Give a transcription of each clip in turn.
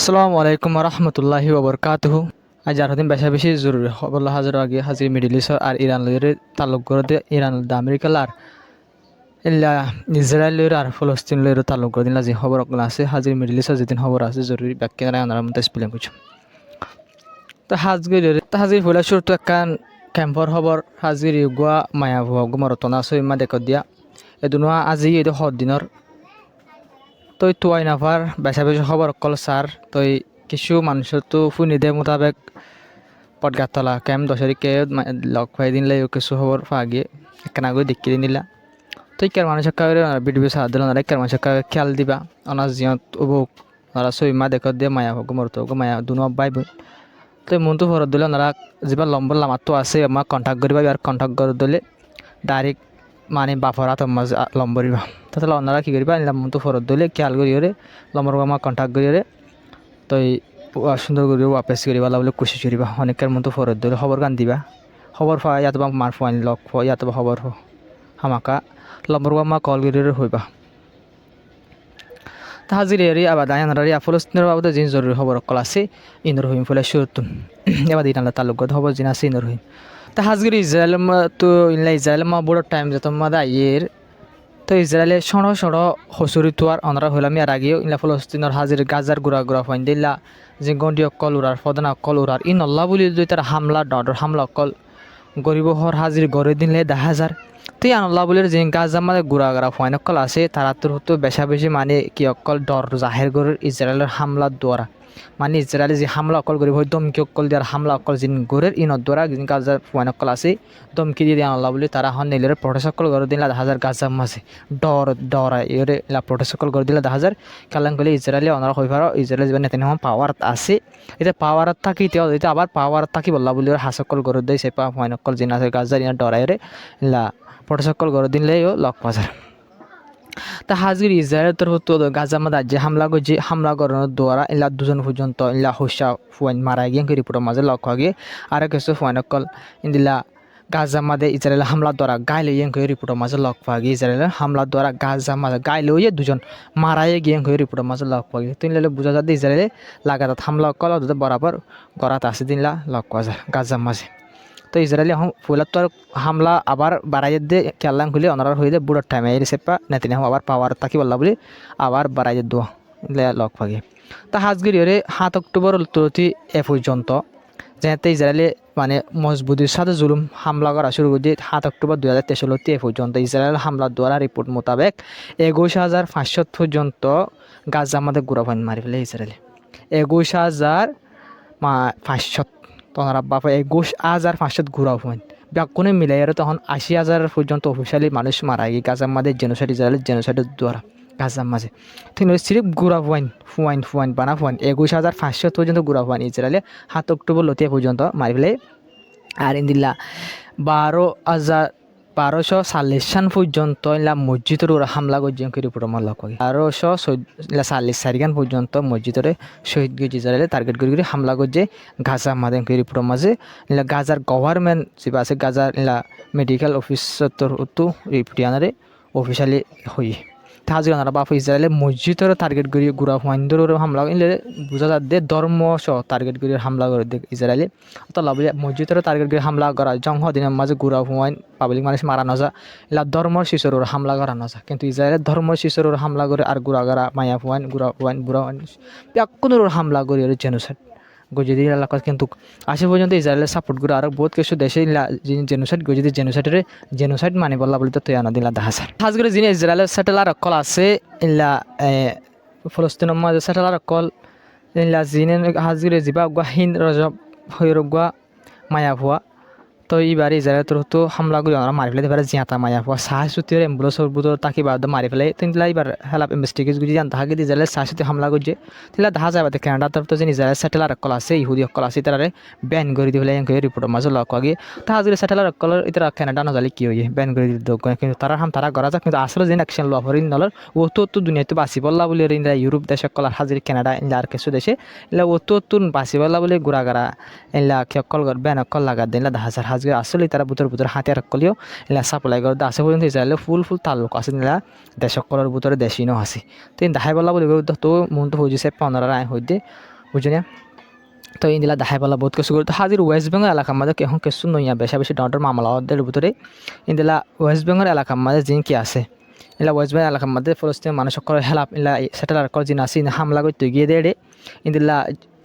আসসালামু আলাইকুম রহমতুল্লাহি ওবরকাতুহু। আজ আর হদিন বেশা বেশি জরুরি খবর হাজার আগে হাজির মিডিল ইস্ট আর ইরান লইরে তালুক করে ইরান আমেরিকা আর ইল্লা ইসরায়েল লইরে আর ফলস্তিন লইরে তালুক করে দিন আজি খবর আছে হাজির মিডিল ইস্ট যেদিন খবর আছে জরুরি ব্যাখ্যা আনার মধ্যে স্পেলিং করছে তো হাজির হইলা শুরু তো একখান ক্যাম্পর খবর হাজির গুয়া মায়া ভুয়া গুমরতনা সৈমা দেখ দিয়া এদুনা আজি এদের হদ দিনের তই তুয়াই নাফার বেচা বেশি খবর অকল সার তই কিছু মানুষের তো ফুনি দে মোতাবেক পটগাতলা কেম দশরি কে লগ পাই দিন লাই কিছু খবর ফাগিয়ে একখানা করে দেখি নিলা তই কের মানুষের কাছে ভিডিও সাহায্য দিল না কের মানুষের কাছে খেয়াল দিবা অনার জিয়ত উবুক ওরা সইমা দেখ দিয়ে মায়া হোক মরতো মায়া দুনো বাই বোন তই মনটো ফরত দিলে ওনারা যা লম্বর লামাতো আছে আমাক কন্ট্যাক্ট করিবা আর কন্ট্যাক্ট করে দিলে ডাইরেক্ট মানে বাফরা তোমার লম্বরিবা তাহলে ওনারা কী করিবা মনটো ফরত দিলে খেয়াল করি লম্বর আমাক কন্ট্যাক্ট করি তই সুন্দর করে ওয়াপেস করিবা বলে কোশিশ করিবা অনেকের মতো ফরত দিলে খবর গান দিবা খবর পাওয়া ইয়াত বা মার ফোন লগ পাওয়া ইয়াত বা খবর হামাকা লম্বর মা কল করি হইবা তা হাজির এরি আবার দায়ানারি ফলস্তিনের বাবদ যে জরুরি খবর অকল আছে ইন্দর হইম ফলে সুরতুন এবার ইরানলা তালুকত খবর জিন আছে ইন্দর হইম তা হাজির ইসরায়েল তো ইনলা ইসরায়েল মা বড় টাইম যেত মাদা আইয়ের তো ইসরায়েলে সড় হসুরি তোয়ার অনরা হইলাম আর আগেও ইনলা ফলস্তিনের হাজির গাজার গুড়া ফাইন দিল্লা যে গন্ডি অকল উড়ার ফদনা অকল উড়ার ই নল্লা বলি যদি তার হামলা ডর হামলা অকল গরিব হর হাজির গড়ে দিলে 10,000 তো এই আল্লাহ বলে যে গাজা মানে গুড়া ফাইন অকল আছে তারা তোর হতো বেশা বেশি মানে কি অকল ডর জাহের গড়ের ইসরায়েলের হামলার দ্বারা মানে ইসরায়েলে যে হামলা অকল গরিব হয় দমকি অকল দেওয়ার হামলা অকল যিনি গড়ের ইনত দ্বারা যিনি গাজার ফাইন অকল আছে দমকি দিয়ে আল্লাহ বলে তারা হন নিলের প্রোটোসকল করে দিলে 10,000 গাজা মাঝে ডর এরে প্রোটোসকল করে দিলে 10,000 কালাং করলে ইসরায়েলে অনারা হয়ে পারো ইসরায়েল যে নেতেন পাওয়ার আছে এটা পাওয়ার থাকি এটা আবার পাওয়ার থাকি বললা বলে হাসকল করে দেয় সে ফাইন অকল যিনি আছে গাজার ইনা ডরাইরে লা প্রোটোসকল করে দিলেও লক বাজার তা হাজির ইসরায়েল তোর হতো গাজা মাদা যে হামলা করানোর দ্বারা ইলা দুজন পর্যন্ত ইলা হুসা ফুয়াইন মারা গিয়ে রিপোর্টের মাঝে লক্ষ্য আগে আর কিছু ফুয়াইন অকল ইন্দিলা গাজা মাদে ইসরায়েল হামলা দ্বারা গাই লইয়ে রিপোর্টের মাঝে লক্ষ্য আগে ইসরায়েলের হামলা দ্বারা গাজা মাদে গাই লইয়ে দুজন মারাইয়ে গিয়ে রিপোর্টের মাঝে লক্ষ্য আগে তিন বুঝা যাতে ইসরায়েলে লাগাতার হামলা অকল বরাবর গড়াত আছে দিনলা লক্ষ্য যায় গাজা মাঝে তো ইসরায়েলি ফুলার তো হামলা আবার বাড়াই দিয়ে খেয়াল্লাং খুলে অনার হয়ে যায় বুড়োর টাইমে এই সেপা নেতিনে আবার পাওয়ার তাকি বললা বলে আবার বাড়াই দোয়া লক পাগে তা হাজগিরি 7 অক্টোবর তুলতি এ পর্যন্ত যেতে ইসরায়েলে মানে মজবুতির সাথে জুলুম হামলা করা শুরু করে 7 অক্টোবর 2023 এ পর্যন্ত ইসরায়েল হামলার দ্বারা রিপোর্ট মোতাবেক 21,500 পর্যন্ত গাজা আমাদের গুড়াফান মারি ফেলে ইসরায়েলে 21,500 তখন বাপা 21,500 ঘুরাও ফোন ব্যাকুনে মিলাই আর তখন 80,000 পর্যন্ত অফিসিয়ালি মানুষ মারা গিয়ে গাজার মাঝে জেনোসাইড ইসরায়েলের জেনোসাইডের দ্বারা গাজার মাঝে ঠিক সিরিফ গুড়া ফুয়াইন বানা ফুয়াইন 21,500 পর্যন্ত গুড়া ফুয়াইন ইসরায়েলে 7 অক্টোবর লতিয়া পর্যন্ত মারি ফেলে আর ইন্দিল্লা 12,440 সাল পর্যন্ত ইলা মসজিদের ওরা হামলা করছে রিপোর্ট আমার লক্ষ্য 1240 সারিগান পর্যন্ত মসজিদের শহীদ গিয়ে ইসরায়েলে টার্গেট করে হামলা করছে গাজা মাঝে রিপোর্টের মাঝে ইলা গাজার গভর্নমেন্ট যেবা আছে গাজার ইলা মেডিকেল অফিসর রিপোর্ট আনারে অফিসিয়ালি হই তাহাজ আনারা বাপ ইসরায়েলে মসজিদের টার্গেট করে গুড়া ফাইন্দর হামলা করলে বোঝা যাচ্ছে ধর্ম সহ টার্গেট করে হামলা করে দেখ ইসরায়েলে তো লাভে মসজিদের টার্গেট করে হামলা করা জংহ দিনের মাঝে গুড়া ফুয়াইন পাবলিক মানুষ মারা নজা এলা ধর্মর শিশুর হামলা করা নজা কিন্তু ইসরায়েলের ধর্মর শিশুর হামলা করে আর গুড়া গারা মায়া ফুয়াইন গুড়া ফুয়াইন বুড়া কোনো হামলা করে জেনোসাইড গজিদি এলাকা কিন্তু আসে পর্যন্ত ইসরায়েলের সাপোর্ট করে আরও বহুত কিছু দেশে জেনোসাইড গজিদি জেনোসাইড মানে বললা বলে তো তৈরি দিলা দেখা যায় খাস করে যিনি ইসরায়েলের স্যাটেলার অকল আছে ইলা ফলস্তিনের মাঝে স্যাটেলার অকল ইলা যিনি হাজিরে যাবা গুয়া হিন্দ রজব হয়ে গুয়া মায়া ভুয়া তো এইবার ইসরায়েল তোর তো হামলা করে আমরা মারি ফেলে এবারে জিয়াতা মায়া ভুয়া সাহসুতির অ্যাম্বুলেন্সর বুধর তাকে বাদ মারি ফেলে তিনলা এবার হেল্প ইনভেস্টিগেট গুজি জান তাহাকে ইসরায়েলের সাহসুতি হামলা করছে তিলা দেখা যায় কানাডা তরফ তো যে ইসরায়েল স্যাটেলার অকল আছে ইহুদি অকল আছে তারা ব্যান করে দিয়ে ফেলে রিপোর্টের মাঝে লক্ষ্য আগে তাহাজের স্যাটেলার অকল এটা কানাডা নজালে কি হয়ে ব্যান করে দিতে কিন্তু তারা করা যাক কিন্তু আসলে যে অ্যাকশন লওয়া হরিন নলর ও তো দুনিয়াতে বাঁচি বললা বলে ইউরোপ দেশ অকল হাজির কানাডা ইন্ডিয়া আর কিছু দেশে এলা ও তো বাঁচি বললা বলে গুড়াগাড়া এলা অকল ব্যান অকল লাগা দিন হাজার হাজগে আসলে তারা বুতর হাতিয়ার কলিও ইলা সাপ্লাই করে আছে পর্যন্ত ইসরায়েলের ফুল তাল্লুক আছে নিলা দেশকলের বুতরে দেশিনও আছে তো দাহাই বলা বলি তো মন তো হয়েছে 15 আয় হইতে বুঝলি তো ইন্দিলা দাহাই বলা বহুত কিছু করে তো হাজির ওয়েস্ট বেঙ্গল এলাকার মাঝে এখন কিছু নইয়া বেশি ডর মামলা ওদের ভিতরে ইন্দিলা ওয়েস্ট বেঙ্গল এলাকার মাঝে জিন কি আছে ইলা ওয়েস্ট বেঙ্গল এলাকার মধ্যে ফলস্তিন মানুষ হেলাপ ইলা সেটেলার কল জিন আছে হামলা করতে গিয়ে দে ইন্দিলা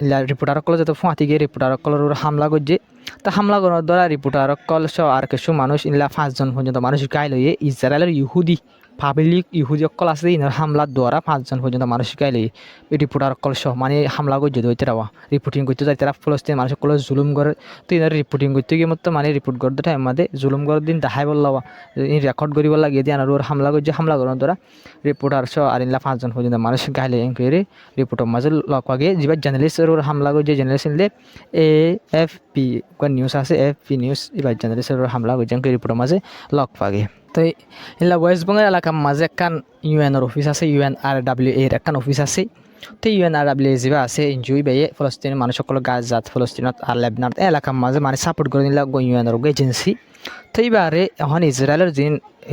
ইলা রিপোর্টার কল যত ফাঁতি গিয়ে রিপোর্টার কলের হামলা করছে তো হামলা করার দ্বারা রিপোর্টার কল সহ আর কিছু মানুষ ইলা 5 জন পর্যন্ত মানুষ গায়ে লইয়ে ইসরায়েলের ইহুদি পাবলিক ইহুদি অকল আছে ইনার হামলার দ্বারা 5 জন পর্যন্ত মানুষ গায়ে লইয়ে রিপোর্টার কল সহ মানে হামলা করছে দইতে রাওয়া রিপোর্টিং করতে যাই তারা ফলস্তিন মানুষ কল জুলুম করে তো ইনার রিপোর্টিং করতে গিয়ে মতো মানে রিপোর্ট করতে টাইম মাঝে জুলুম করার দিন দেখাই বললাম রেকর্ড করিব লাগে দিয়ে আর হামলা করছে হামলা করার দ্বারা রিপোর্টার সহ আর ইলা 5 জন পর্যন্ত মানুষ গায়ে লইয়ে করে রিপোর্টের মাঝে লক পাগে যেবা জার্নালিস্টের হামলা করছে জার্নালিস্ট AFP নিউজ আছে AFP নিউজ এবার জার্নালিস্টের হামলা করছে রিপোর্টের মাঝে লক পাগে তো ইলা ওয়েস্ট বেঙ্গল এলাকার মাঝে একখান ইউএনের অফিস আছে UNRWA এর একখান অফিস আছে তো UNRWA যেবা আছে এনজিও বাইয়ে ফলস্তিনের মানুষ সকল গাজাত ফলস্তিনত আর লেবনান এলাকার মাঝে মানে সাপোর্ট করে নিলা ইউএনের এজেন্সি তো এইবারে এখন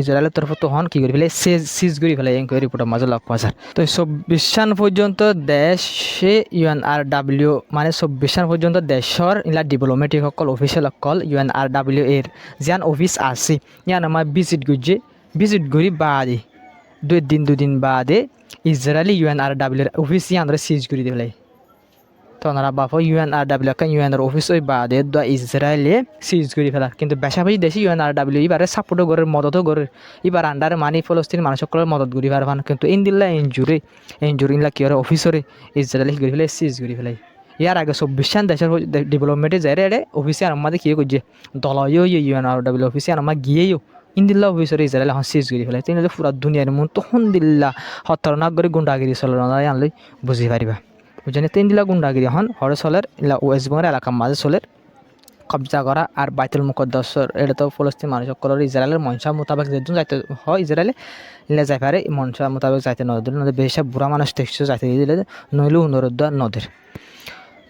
ইসরায়েলের তরফ তো হন কি করে ফেলে সিজ করে ফেলে রিপোর্টের মাঝে লক পাওয়া যায় তো 24 সাল পর্যন্ত দেশে UNRWA মানে 24 সাল পর্যন্ত দেশের ইলা ডিপ্লোমেটিক সকল অফিসিয়াল সকল UNRWA এর যেন অফিস আছে ইয়ান আমার ভিজিট করি বাদে দুদিন বাদে ইসরায়েলি UNRWA এর অফিস ইয়ানরা সিজ করে দিলে তো ওনারা বাপা UNRWA ইউএনের অফিস ওই বাদে ইসরায়েলে সিজ করে ফেলা কিন্তু বেশাবেশি দেশে UNRWA এবারে সাপোর্টও করে মদতও করে এবার আন্ডারে মানি ফলস্তিন মানুষ সকলের মদত করি পারবান কিন্তু ইনদিল্লা ইনজুরি ইনলা কি ওরা অফিসরে ইসরায়েলে করে ফেলে সিজ করে ফেলাই ইয়ার আগে 24 সাল দেশের ডেভেলপমেন্টে যাই রে অফিসে আর আমাদের কী করছে দলীয় UNRWA অফিসে আর আমার গিয়েও ইনদিল্লা অফিসরে ইসরায়েল এখন সিজ করে ফেলাই তিনি পুরা দুনিয়ার মন তখন দিল্লা খতরনাক করে গুন্ডাগিরি চলে আনলে বুঝি পারিবা বুঝলেন তিন দিলা গুন্ডাগিরি হন হরে চলের ইলা ওয়েস্ট বেঙ্গল এলাকার মাঝে চলের কবজা করা আর বাইতুল মুকদ্দাসর এটা তো ফলস্তিন মানুষ সকলের ইসরায়েলের মনসা মোতাবেক যেজন যাইতে হয় ইসরায়েলে ইলা যাই পারে মনসা মোতাবেক যাইতে নদীর নদী বেশি বুড়া মানুষ দেখছে যাইতে দিলে নইলেও অনুরোধ নদীর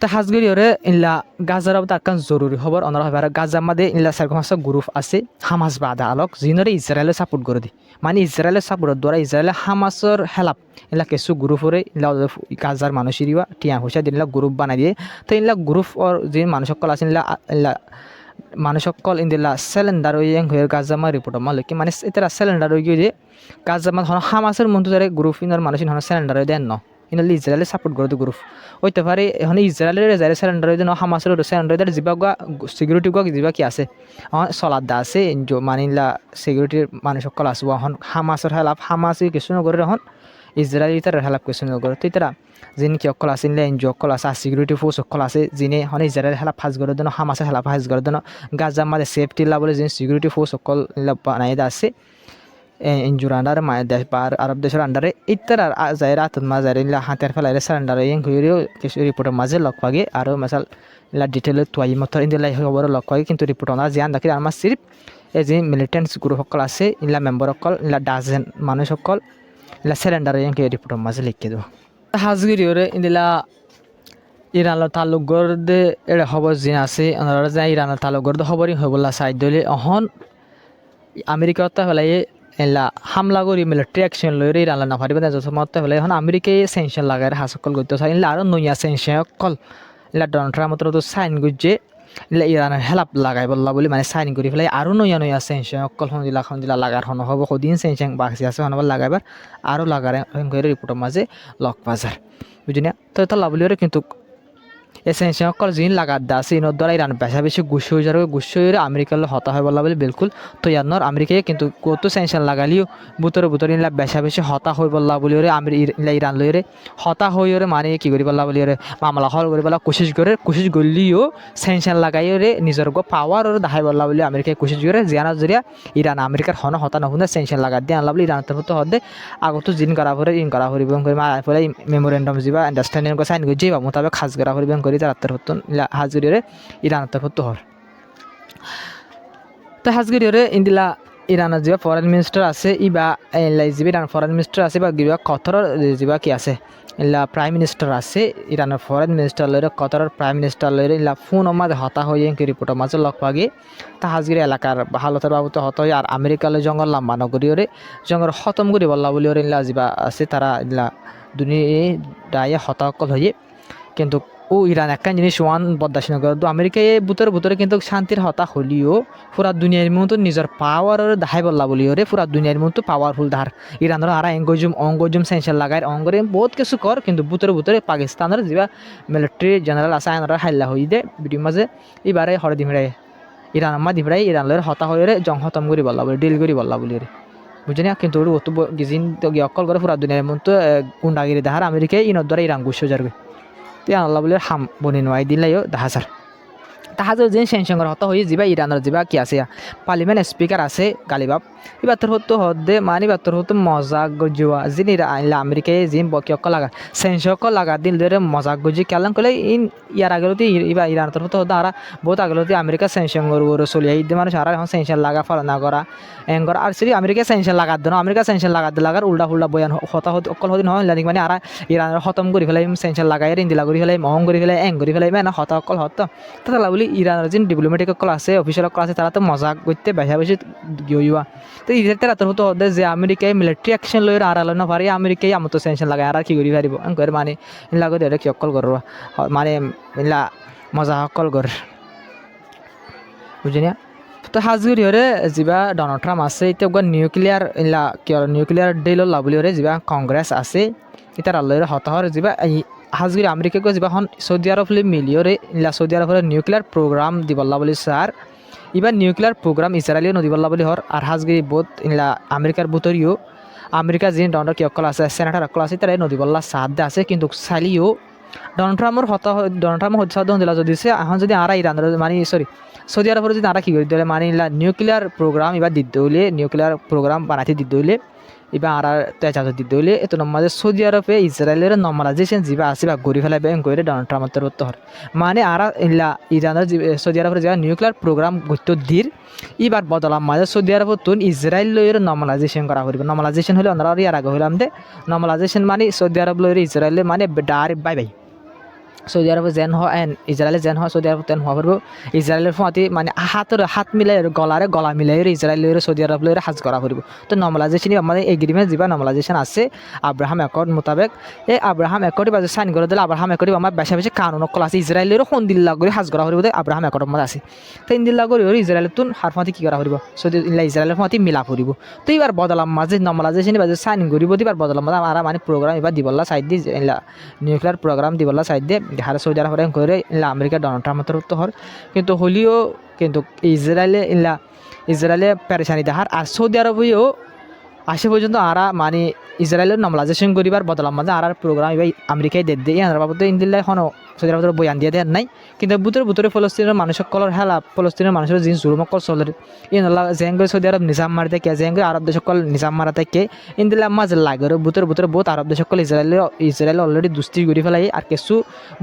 তা হাজগিরি ওরে ইলা গাজার তার জরুরি খবর অনারা হবে আর গাজার মাঝে ইলা সেরকম একটা গ্রুপ আছে হামাস বাদা আলোক যিনরে ইসরায়েলের সাপোর্ট করে দি মানে ইসরায়েলের সাপোর্টের দ্বারা ইসরায়েলে হামাসর হেলাপ ইলা কিছু গ্রুপরে ইলা গাজার মানুষের টিয়া পয়সা দিন গ্রুপ বানাই দিয়ে তো ইলা গ্রুপ ওর যে মানুষ সকল আছে ইলা মানুষ সকল ইন্দিলা সিলিন্ডার হয়ে গাজা মা রিপোর্ট মাল কি মানে এটা সিলিন্ডার হয়ে গিয়ে যে গাজা মা হামাসের মধ্যে যারা গ্রুপ ইনার মানুষ সিলিন্ডার হয়ে দেন ন ইনালি ইসরায়েলের সাপোর্ট করে গ্রুপ হইতে পারে এখন ইসরায়েলের যারা সিলিন্ডার হয়ে দেন হামাসের সিলিন্ডার যা সিকিউরিটি যা কি আছে চলাদা আছে মানিলা সিকিউরিটির মানুষ সকল আসবো এখন হামাসের হেলাপ হামাসে কিছু নগরের এখন ইসরায়েলি তার হেলাপ কিছু নগরে তো তারা যিনি কি অকল আছে এনজিও অকল আছে আর সিকিউরিটি ফোর্স অকল আছে যিনি এখন ইসরায়েল হেলাপ হাজ করে দেন হামাসের হেলাপ হাজ করে দেন গাজার মাঝে সেফটি বলে যিনি সিকিউরিটি ফোর্স অকল বানাই আছে এনজিওর আন্ডারে দেশ বা আরব দেশের আন্ডারে ইত্যার যাই রাত মাঝে হাতের ফেলাইলে সারেন্ডার ঘুরিয়েও কিছু রিপোর্টের মাঝে লক পাগে আরও মেসাল ইলা ডিটেলে তুয়াই মতো ইন্দিলা খবর লক পাগে কিন্তু রিপোর্ট ওনার জিয়ান দেখি আমার সিরিপ এই যে মিলিটেন্টস গ্রুপ সকল আছে ইলা মেম্বার সকল ইলা ডাজেন মানুষ সকল ইলা সিলিন্ডার রিপোর্টের মাঝে লিখে দেবো হাজগিরি ওরে ইন্দিলা ইরানের তালুক গড়ে এটা খবর জিন আছে ওনারা যে ইরানের তালুক গড়ে খবরই হবলা সাইড দিলে এখন আমেরিকাতে ফেলাই এলা হামলা করি মিলিটারি অ্যাকশন লই ইরানলা না পারিবে যত মতে হলে এখন আমেরিকায় সেনশন লাগাই হাসকল করতে চাই ইলা আরও নইয়া সেনশন অকল ইলা ডোনাল্ড ট্রাম্প তো সাইন করছে ইলা ইরানের হেলাপ লাগাই বললা বলে মানে সাইন করে ফেলাই আরও নইয়া সেনশন অকল সন্দিলা লাগার হন হব সদিন সেনশন বাকি আছে হনবার লাগাইবার আরও লাগার রিপোর্টের মাঝে লক বাজার বুঝি না তো এটা লাভলিওরে কিন্তু এসেনশন অকল যিনি লাগাত দা আছে ইনোর দ্বারা ইরান বেশি গুছ হয়ে যাবে গুছ হয়ে আমেরিকার হতা হয় বলা বলে বিলকুল তো ইয়ানোর আমেরিকায় কিন্তু কত সেনশন লাগালিও বুতরে ইলা বেশি হতা হয়ে বললা বলি ওরে ইরান লইরে হতা হয়ে ওরে মানে কি করি বললা বলি ওরে মামলা হল করে বলা কোশিশ করলিও সেনশন লাগাই ওরে নিজের পাওয়ার ওরে দেখাই বললা বলি আমেরিকায় কোশিশ করে জিয়ানোর জরিয়া ইরান আমেরিকার হন হতা নহুনে সেনশন লাগাত দিয়ে আনলা বলি ইরানের তরফ হদে আগত জিন করা করে করা হরিব করে ফলে মেমোরেন্ডাম যা আন্ডারস্ট্যান্ডিং সাইন করে যাইবা মোতাবেক খাস করা হরিব করে তার তরফ হাজগিরিরে ইরানের তরফ হর তো হাজগিরিরে ইন্দিলা ইরানের যা ফরেন মিনিস্টার আছে ইবা ইরান ফরেন মিনিস্টার আছে বা কিবা কতর যা কি আছে ইলা প্রাইম মিনিস্টার আছে ইরানের ফরেন মিনিস্টার লইরে কতারের প্রাইম মিনিস্টার লইরে ইলা ফোন মাঝে হতা হয়ে এনকে রিপোর্টের মাঝে লগ পাগে তা হাজগিরি এলাকার হালতের বাবুতে হত হয় আর আমেরিকালে জঙ্গল লাম্বা নগরী ওরে জঙ্গল খতম করি বল্লা বলি ওরে ইলা যিবা আছে তারা ইলা দুনিয়া দায়ে হতাকল হয়ে কিন্তু ও ইরান একটা জিনিস ওয়ান বদাসী নগর তো আমেরিকায় বুতরে কিন্তু শান্তির হতা হলিও পুরা দুনিয়ার মতো নিজের পাওয়ার দেখাই বললা বলি ওরে পুরা দুনিয়ার মতো পাওয়ারফুল ধার ইরানের আর অঙ্গজুম সেন্সার লাগাই অঙ্গরে বহুত কিছু কর কিন্তু বুতরে পাকিস্তানের যা মিলিটারি জেনারেল আছে আইনরা হাইল্লা হয়ে দে ভিডিও মাঝে এবারে হরে দিমরাই ইরান মা দিমরাই ইরান লয়ের হতা হয়ে জং হতম করি বললা বলি ডিল করি বললা বলি রে বুঝলি না কিন্তু অত গিজিন অকল করে পুরা দুনিয়ার মতো গুন্ডাগিরি দেখার আমেরিকায় ইনর দ্বারা ইরান গুছো যাবে তে আল্লাহ বলে হাম বনি নোয়াই দিলাইও দাহাজার তাহাজের যে সেনসঙ্গর হত হয়ে যাবা ইরানের যাবা কি আছে পার্লিমেন্ট স্পিকার আছে গালিবাব এবার তোর হতো হদে মানে এবার তোর হতো মজাক গজুয়া যিনি আমেরিকায় জিম বকিয়ক লাগা সেনসক লাগা দিল ধরে মজাক গজি কেলাম কলে ইয়ার আগলতে এবার ইরান তোর হতো হতো আর বহুত আগলতে আমেরিকা সেনসঙ্গর ওরে চলি আই মানুষ আর এখন সেনসন লাগা ফালনা করা এঙ্গর আর সরি আমেরিকা সেনসন লাগাত দেন আমেরিকা সেনসন লাগাত লাগার উল্টা ফুল্টা বয়ান হতা হতে অকল হতে নহয় লানিক মানে আর ইরানের খতম করে ফেলাই সেনসন লাগাই ইন্দিলা করে ফেলাই মহং করে ফেলাই এং করে ফেলাই মানে হতা অকল হত তাহলে বলি ইরানের যে ডিপ্লোমেটিক অকল আছে অফিসিয়াল অকল আছে তারা তো মজাক করতে বেশা বেশি গিয়া তো ইদের তারা তোর হতো হতে যে আমেরিকায় মিলিটারি অ্যাকশন লই আর আলো না পারি আমেরিকায় আমার তো সেনসন লাগাই আর কি করি পারিব এঙ্কর মানে লাগো দেরে কি অকল করবা মানে ইলা মজা অকল কর বুঝিনা তো হাজগুড়ি হরে যা ডোনাল্ড ট্রাম্প আছে এটা নিউক্লিয়ার ইলা কি নিউক্লিয়ার ডিল লাভলি হরে যা কংগ্রেস আছে এটার আল্লাহ হতা হরে যা হাজগুড়ি আমেরিকা যা হন সৌদি আরব মিলিয়রে ইলা সৌদি আরবের নিউক্লিয়ার প্রোগ্রাম দিবল্লা বলি স্যার এবার নিউক্লিয়ার প্রোগ্রাম ইসরায়েলিও নদিবল্লা বলি হর আর হাজগুড়ি বোধ ইলা আমেরিকার বুতরিও আমেরিকা যে ডোনাল্ড কি অকল আছে সেনেটার অকল আছে তারা নদিবল্লা সাথে আছে কিন্তু চালিও ডোনাল্ড ট্রাম্পর ডোনাল্ড ট্রাম্প হত্যা দিলা যদি এখন যদি আর ইরানের মানে সরি সৌদি আরবের যদি আর কি করে দিলে মানে নিউক্লিয়ার প্রোগ্রাম এবার দিতে হইলে নিউক্লিয়ার প্রোগ্রাম বানাতে দিতে হইলে এবার আর তেজাজ দিতে হইলে এত নম্বর সৌদি আরবে ইসরায়েলের নর্মালাইজেশন যা আছে বা গড়ি ফেলা ব্যাংক করে ডোনাল্ড ট্রাম্পের হর মানে আর ইরানের সৌদি আরবের যা নিউক্লিয়ার প্রোগ্রাম গত্য দির এবার বদলাম মাঝে সৌদি আরব তুন ইসরায়েলের নর্মালাইজেশন করা হইব নর্মালাইজেশন হলে ওনারা ইয়ার আগে হইলাম দে নর্মালাইজেশন মানে সৌদি আরব লইরে ইসরায়েলের মানে ডাইরেক্ট বাই বাই সৌদি আরবে যেন হয় এন ইসরায়েলে যেন হয় সৌদি আরব তেন হওয়া পারব ইসরায়েলের ফাঁতি মানে হাত মিলাই গলা মিলাই ইসরায়েলের সৌদি আরব লইরে হাজ করা পারব তো নর্মালাইজেশন আমাদের এগ্রিমেন্ট যা নর্মালাইজেশন আছে আব্রাহাম অ্যাকর্ড মোতাবেক এই আব্রাহাম অ্যাকর্ড বাজে সাইন করে দিলে আব্রাহাম অ্যাকর্ড আমার বেশা বেশি কানুন অকল আছে ইসরায়েলের সন্দিল্লা করে হাজ করা পারব আব্রাহাম অ্যাকর্ডের মধ্যে আছে তো ইন্দিল্লা করে ইসরায়েলের তুন হার ফাঁতি কি করা পারব সৌদি ইসরায়েলের ফাঁতি মিলা পড়ব তো এবার বদলাম মাঝে নর্মালাইজেশন বাজে সাইন করিব এবার বদলাম মাঝে আর মানে প্রোগ্রাম এবার দিবল্লা সাইড দিয়ে নিউক্লিয়ার প্রোগ্রাম দিবল্লা সাইড দিয়ে হারে সৌদি আরব করে আমেরিকা ডোনাল্ড ট্রাম্পের হর কিন্তু হলিও কিন্তু ইসরায়েলে পেরেশানি দেখার আর সৌদি আরবেও আসে পর্যন্ত আরা মানে ইসরায়েলের নর্মালাইজেশন করিবার বদলাম মাঝে আর প্রোগ্রাম এবার আমেরিকায় দেখ দিয়ে আর বাবদ ইন্দিল্লা এখনও সৌদি আরবের বয়ান দিয়ে দেন নাই কিন্তু বুতরে ফলস্তিনের মানুষের কলর হেলা ফলস্তিনের মানুষের জিনিস জুলুমকল চলে ইনলা জেঙ্গে সৌদি আরব নিজাম মারি থাকে জেঙ্গে আরব দেশকল নিজাম মারা থাকে ইন্দিল্লা মাঝে লাগে বুতরে বহুত আরব দেশকল ইসরায়েল অলরেডি দুস্তি করে ফেলাই আর কিছু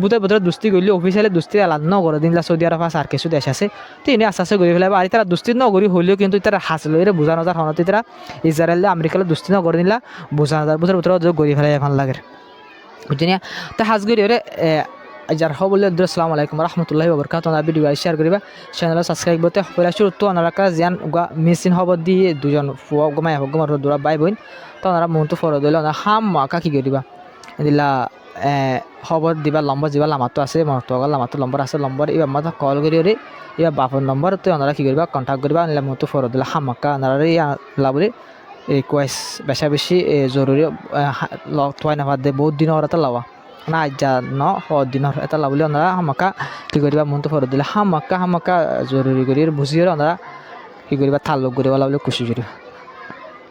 বুতরে দুস্তি করলে অফিসিয়ালি দুস্তি এলান নগর দিনলা সৌদি আরব আছে আর কিছু দেশ আছে তো এনে আস্তে আস্তে করে ফেলাইব আর তারা দুস্তি নগরী হলেও কিন্তু তারা হাস লইরে বোঝানো যার হনতে তারা ইসরায়েল আমেরিকালে দুস্তি নগর দিনলা বোঝানো যার বুতরে গড়ি ফেলাই এখন লাগে বুঝিনি তো হাজগরি ওরে যার হবলে আসসালামু আলাইকুম রহমতুল্লাহি ওবরকাতুহু তোমরা ভিডিও শেয়ার করিবা চ্যানেল সাবস্ক্রাইব করতে পয়লা শুরু তো ওনারা জিয়ান মেশিন হব দিয়ে দুজন ফুয়া গমাই হব গমার দুরা বাই বোন তো ওনারা মনটো ফর দিলে ওনারা হাম মাকা কি করিবা দিলা খবর দিবা নম্বর যা লামাতো আছে মহতগা লামাতো নম্বর আছে নম্বর এবার মাথা কল করি এবার বাপর নম্বর তো ওনারা কি করবা কন্ট্যাক্ট করবা নিলে মতো ফর দিলে হামাকা ওনারা লাভরে রিকোয়েস্ট বেশা বেশি জরুরি থোয়াই না দে বহুত দিন ওরা তো লাওয়া না যা ন দিনের এটা লাভলি ওনারা হামাকা কি করিবা মনটো ফর দিলে হামাকা জরুরি করি বুঝি ওনারা কি করিবা তাল্লুক করিবা লাভলি খুশি করিবা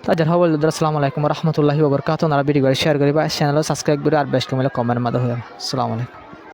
তাদের হবল আসসালামু আলাইকুম রহমতুল্লাহি ওবরকাতুহু ওনারা ভিডিও শেয়ার করিবা চ্যানেল সাবস্ক্রাইব করে আর বেশ কমেন্ট মাধ্যমে আসসালামু আলাইকুম।